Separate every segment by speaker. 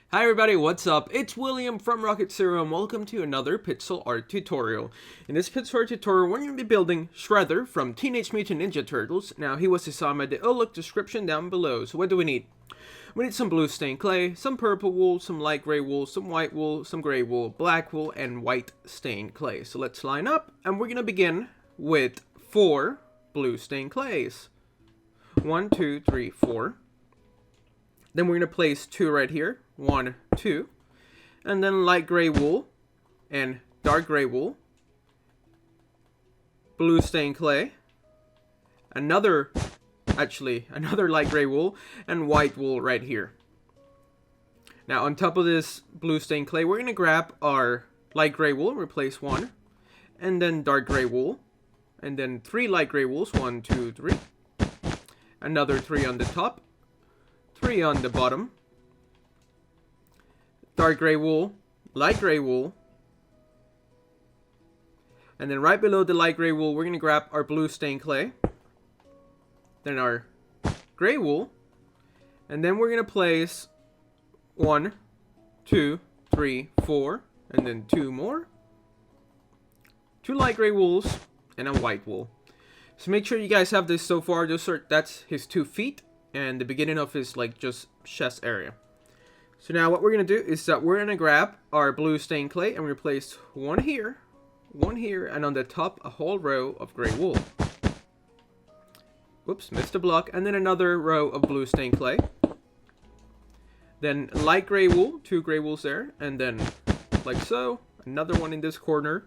Speaker 1: Hi everybody, what's up? It's William from Rocket Zero and welcome to another pixel art tutorial. In this pixel art tutorial, we're going to be building Shredder from Teenage Mutant Ninja Turtles. Now, he was designed by the look description down below. So what do we need? We need some blue stained clay, some purple wool, some light gray wool, some white wool, some gray wool, black wool, and white stained clay. So let's line up and we're going to begin with 4 blue stained clays. 1, 2, 3, 4. Then we're going to place 2 right here. 1, 2. And then light gray wool and dark gray wool. Blue stained clay. Another light gray wool and white wool right here. Now on top of this blue stained clay, we're going to grab our light gray wool, replace 1. And then dark gray wool. And then 3 light gray wools. 1, 2, 3. Another 3 on the top. 3 on the bottom. Dark gray wool, light gray wool. And then right below the light gray wool, we're going to grab our blue stained clay. Then our gray wool. And then we're going to place 1, 2, 3, 4. And then 2 more. 2 light gray wools and a white wool. So make sure you guys have this so far. That's his 2 feet. And the beginning of his just chest area. So now what we're going to do is that we're going to grab our blue stained clay and replace 1 here, and on the top a whole row of gray wool. Whoops, missed a block. And then another row of blue stained clay. Then light gray wool, 2 gray wools there, and then like so, another one in this corner.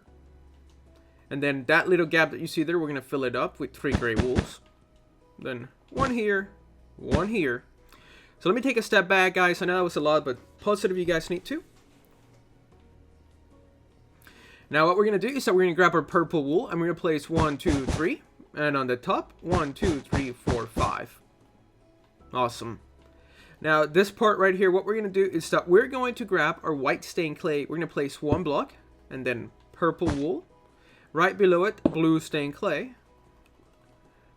Speaker 1: And then that little gap that you see there, we're going to fill it up with 3 gray wools. Then 1 here. 1 here. So let me take a step back, guys. I know that was a lot, but pause it if you guys need to. Now what we're going to do is that we're going to grab our purple wool and we're going to place 1, 2, 3. And on the top, 1, 2, 3, 4, 5. Awesome. Now this part right here, what we're going to do is that we're going to grab our white stained clay. We're going to place 1 block and then purple wool. Right below it, blue stained clay.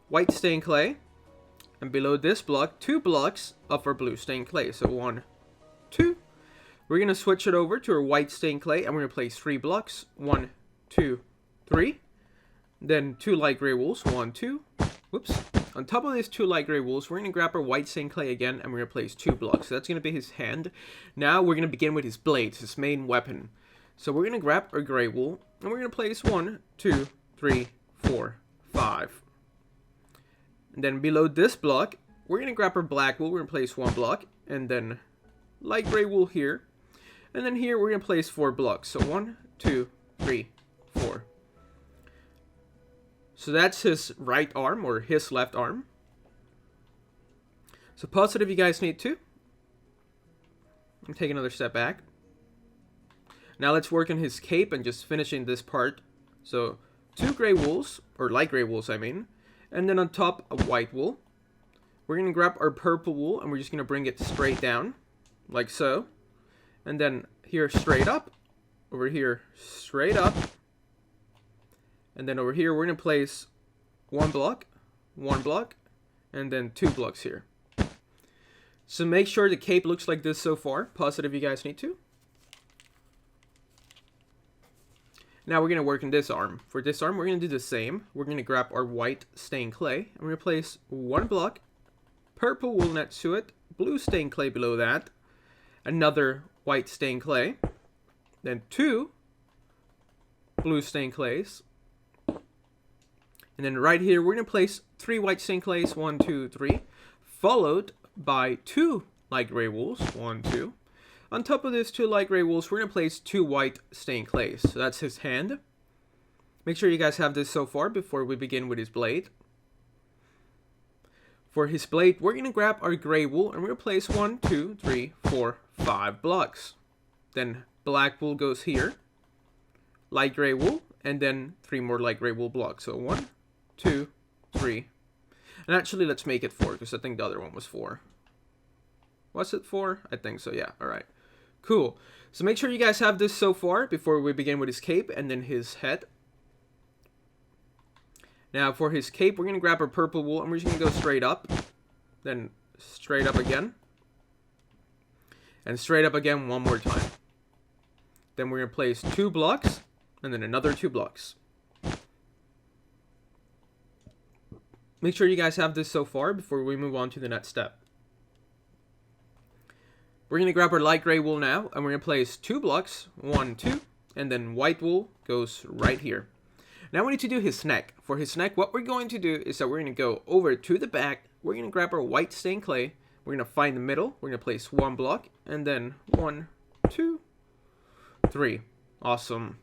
Speaker 1: White stained clay. And below this block, 2 blocks of our blue stained clay. So 1, 2. We're going to switch it over to our white stained clay. And we're going to place 3 blocks. 1, 2, 3. Then 2 light gray wools. 1, 2. Whoops. On top of these 2 light gray wools, we're going to grab our white stained clay again. And we're going to place 2 blocks. So that's going to be his hand. Now we're going to begin with his blades, his main weapon. So we're going to grab our gray wool. And we're going to place 1, 2, 3, 4, 5. And then below this block, we're going to grab our black wool. We're going to place 1 block. And then light gray wool here. And then here we're going to place 4 blocks. So 1, 2, 3, 4. So that's his right arm or his left arm. So pause it if you guys need to. And take another step back. Now let's work on his cape and just finishing this part. So 2 gray wools, or light gray wools I mean. And then on top, a white wool. We're going to grab our purple wool and we're just going to bring it straight down. Like so. And then here straight up. Over here straight up. And then over here we're going to place 1 block. 1 block. And then 2 blocks here. So make sure the cape looks like this so far. Pause it if you guys need to. Now we're going to work on this arm. For this arm, we're going to do the same. We're going to grab our white stained clay. And we're going to place 1 block. Purple wool next to it. Blue stained clay below that. Another white stained clay. Then 2 blue stained clays. And then right here, we're going to place 3 white stained clays. 1, 2, 3. Followed by 2 light gray wools. 1, 2. On top of these 2 light gray wools, we're going to place 2 white stained clays. So that's his hand. Make sure you guys have this so far before we begin with his blade. For his blade, we're going to grab our gray wool and we're going to place 1, 2, 3, 4, 5 blocks. Then black wool goes here. Light gray wool. And then 3 more light gray wool blocks. So 1, 2, 3. And actually, let's make it 4 because I think the other one was 4. Was it 4? I think so, yeah. All right. Cool. So make sure you guys have this so far before we begin with his cape and then his head. Now for his cape, we're going to grab our purple wool and we're just going to go straight up. Then straight up again. And straight up again one more time. Then we're going to place 2 blocks, and then another 2 blocks. Make sure you guys have this so far before we move on to the next step. We're going to grab our light gray wool now, and we're going to place 2 blocks, 1, 2, and then white wool goes right here. Now we need to do his neck. For his neck, what we're going to do is that we're going to go over to the back, we're going to grab our white stained clay, we're going to find the middle, we're going to place 1 block, and then 1, 2, 3. Awesome.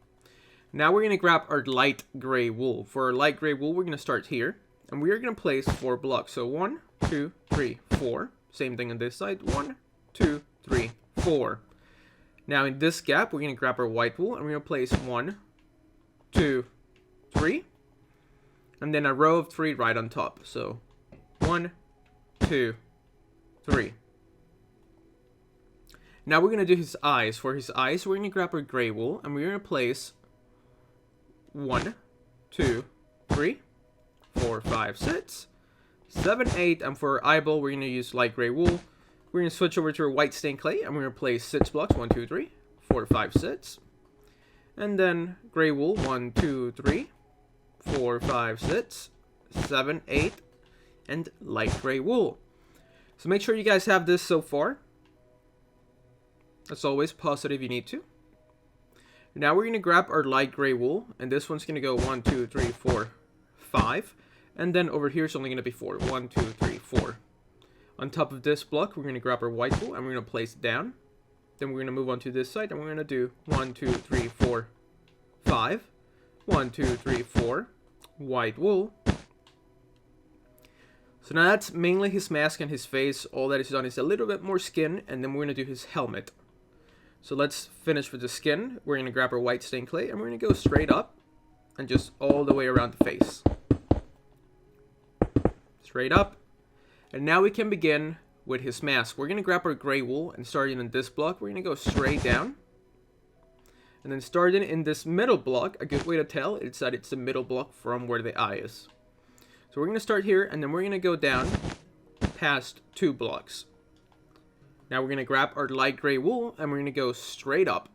Speaker 1: Now we're going to grab our light gray wool. For our light gray wool, we're going to start here, and we are going to place 4 blocks. So 1, 2, 3, 4. Same thing on this side. 1, 2, 3, 4. Now in this gap, we're going to grab our white wool, and we're going to place 1, 2, 3, and then a row of 3 right on top. So 1, 2, 3. Now we're going to do his eyes. For his eyes, we're going to grab our gray wool, and we're going to place 1, 2, 3, 4, 5, 6, 7, 8, and for our eyeball, we're going to use light gray wool. We're going to switch over to our white stained clay, and we're going to place 6 blocks, 1, 2, 3, 4, 5, 6, and then gray wool, 1, 2, 3, 4, 5, 6, 7, 8, and light gray wool. So make sure you guys have this so far. As always, pause it if you need to. Now we're going to grab our light gray wool, and this one's going to go 1, 2, 3, 4, 5. And then over here it's only going to be 4. 1, 2, 3, 4. On top of this block, we're going to grab our white wool, and we're going to place it down. Then we're going to move on to this side, and we're going to do 1, 2, 3, 4, 5. 1, 2, 3, 4. White wool. So now that's mainly his mask and his face. All that is done is a little bit more skin, and then we're going to do his helmet. So let's finish with the skin. We're going to grab our white stained clay, and we're going to go straight up and just all the way around the face. Straight up. And now we can begin with his mask. We're going to grab our gray wool, and starting in this block, we're going to go straight down. And then starting in this middle block, a good way to tell is that it's the middle block from where the eye is. So we're going to start here, and then we're going to go down past 2 blocks. Now we're going to grab our light gray wool, and we're going to go straight up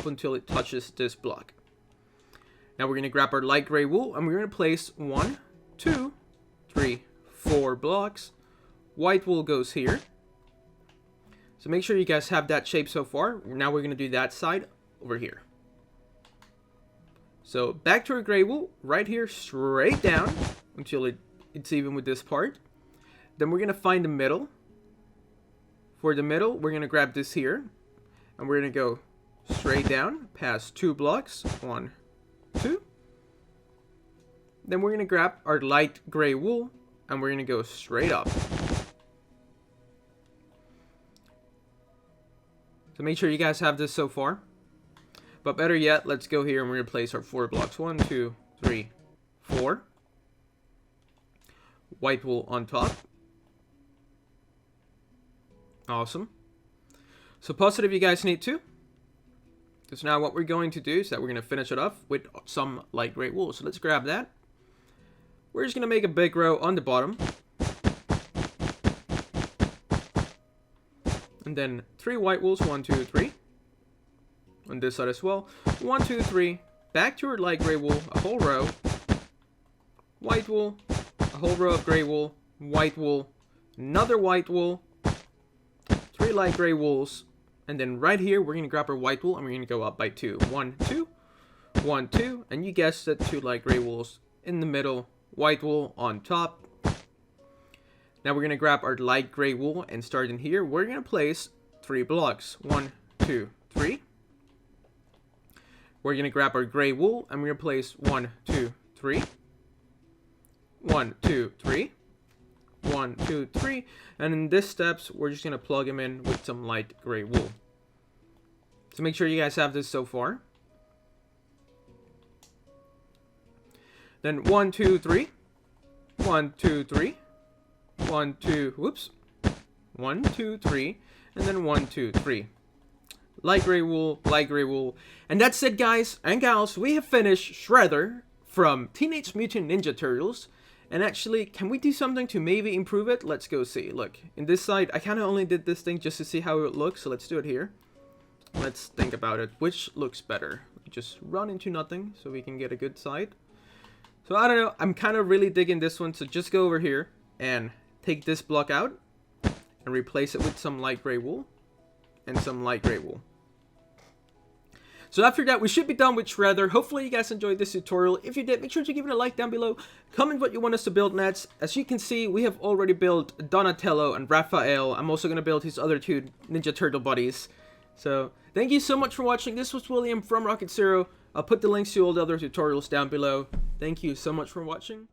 Speaker 1: until it touches this block. Now we're going to grab our light gray wool, and we're going to place 1, 2, 3, 4 blocks. White wool goes here. So make sure you guys have that shape so far. Now we're going to do that side over here. So back to our gray wool, right here, straight down until it's even with this part. Then we're going to find the middle. For the middle, we're going to grab this here, and we're going to go straight down past 2 blocks. 1, 2. Then we're going to grab our light gray wool, and we're going to go straight up. So make sure you guys have this so far. But better yet, let's go here and we're going to place our 4 blocks. 1, 2, 3, 4. White wool on top. Awesome. So pause it if you guys need to. Because now what we're going to do is that we're going to finish it off with some light gray wool. So let's grab that. We're just going to make a big row on the bottom. And then 3 white wools. 1, 2, 3. On this side as well. 1, 2, 3. Back to our light gray wool. A whole row. White wool. A whole row of gray wool. White wool. Another white wool. 3 light gray wools. And then right here, we're going to grab our white wool and we're going to go up by 2. 1, 2. 1, 2. And you guessed it, 2 light gray wools in the middle. White wool on top. Now we're going to grab our light gray wool and starting here, we're going to place 3 blocks. 1, 2, 3. We're going to grab our gray wool and we're going to place 1, 2, 3. 1, 2, 3. 1, 2, 3. And in this steps, we're just going to plug them in with some light gray wool. So make sure you guys have this so far. Then 1, 2, 3. 1, 2, 3. 1, 2, whoops. 1, 2, 3. And then 1, 2, 3. Light gray wool, light gray wool. And that's it, guys and gals. We have finished Shredder from Teenage Mutant Ninja Turtles. And actually, can we do something to maybe improve it? Let's go see. Look, in this side, I kind of only did this thing just to see how it looks, so let's do it here. Let's think about it. Which looks better? Just run into nothing so we can get a good side. So I don't know, I'm kind of really digging this one, so just go over here and take this block out and replace it with some light gray wool and some light gray wool. So after that, we should be done with Shredder. Hopefully you guys enjoyed this tutorial. If you did, make sure to give it a like down below. Comment what you want us to build next. As you can see, we have already built Donatello and Raphael. I'm also going to build his other two Ninja Turtle buddies. So thank you so much for watching. This was William from Rocket Zero. I'll put the links to all the other tutorials down below. Thank you so much for watching.